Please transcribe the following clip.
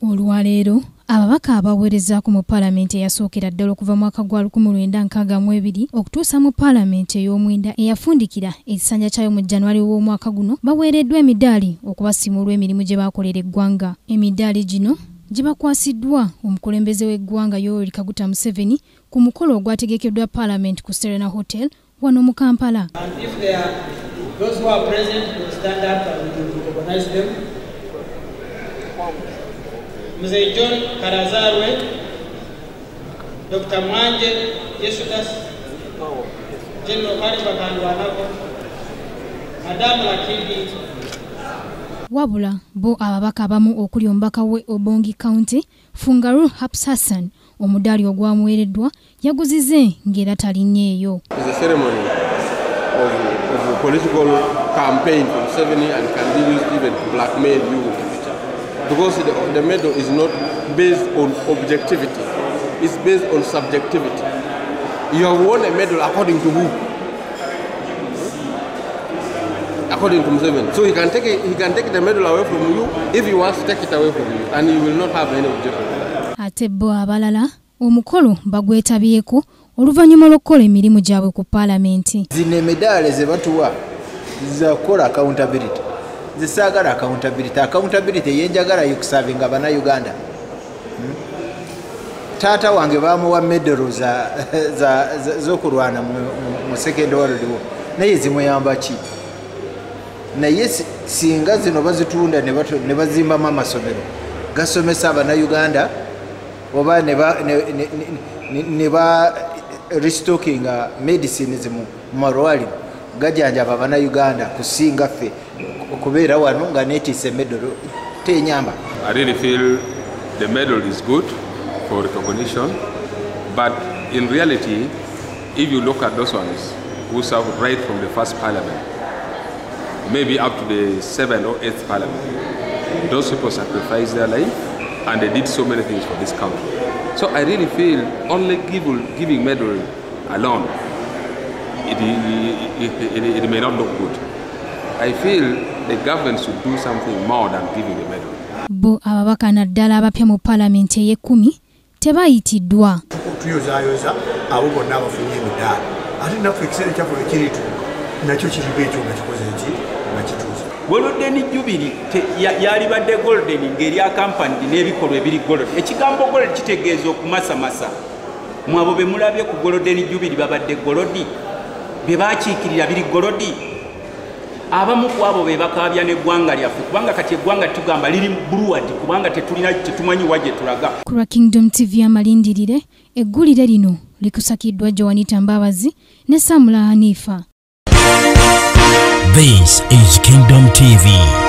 Olwaleero ababaka abaweerezako mu Paalamenti eyasookera ddala okuva mu mwaka gwa 1962 okutuusa mu Paalamenti ey'omwenda eyafundikira ekisanja kyayo mu January w'omwaka guno baweereddwa emidaali okubasiimula emirimu gye baakolera eggwanga. Emidaali gino gye bakwasiddwa omukulembeze w'eggwanga Yoweri Kaguta Museveni ku mukolo ogwategekeddwa Paalamenti ku Serena Hotel wano mu Kampala. Mzee John Karazarwe, Dr. Mwanje Yesudas, General Kariba Kandwanako, Madame Lakidi. Wabula bo ababaka abamu okuli omubaka we Obongi County Fungaru Habs Hassan omudaali ogwamuweereddwa yaguzize ng'era talinyeeyo. It's a ceremony of a political campaign from Museveni and can be used even to blackmail you. Because the medal is not based on objectivity, it's based on subjectivity. You have won a medal according to who? According to Museveni. So he can take the medal away from you if he wants to take it away from you, and you will not have any objection to that. Ate bo abalala omukolo bagwetabyeko oluvannyuma lw'okukola emirimu gyabwe ku Paalamenti. Zino medaali ze batuwa za kukola accountability. Zisagala accountability yenjagala yukusavinga bana Uganda. Tata wange bamuwa medal zokulwana mu Second World War. Naye zimuyamba ki? Naye singa zino bazitunda ne bazimba amasomero gasomesa abana Uganda oba ne ba restocking medicine mu malwaliro gajanjaba abana Uganda kusinga ffe okubeera wano nga neetiise medal tenyamba. I really feel the medal is good for recognition, but in reality, if you look at those ones who served right from the first Parliament, maybe up to the 7th or 8th Parliament, those people sacrificed their life and they did so many things for this country. So I really feel only giving medal alone, it may not look good. I feel the government should do something more than giving the medal. Bo ababaka naddala abapya mu Paalamenti ey'ekkumi tebayitiddwa. Tuyozaayoza abo bonna abafunye emidaali. Ate naffe ekiseera kyaffe ekiritu nakyo kiriba ekyo nga kikoze ki nga kituuza. Golden Jubilee yalibadde golden ng'eri accompanied n'ebikolwa ebiri golden. Ekigambo golden kitegeeza okumasamasa. Mwabo be mulabye ku Golden Jubilee babadde golodi be baakiikirira biri golodi. Abamu ku abo be bakaabya n'eggwanga lyaffe kubanga kati eggwanga tugamba liri bluward kubanga tetulina kyetumanyi wajje tulaga. Ku Kingdom TV amalindirire eggulire lino likusakiddwa Joanita Mbabazi ne Samula Hanifa. This is Kingdom TV.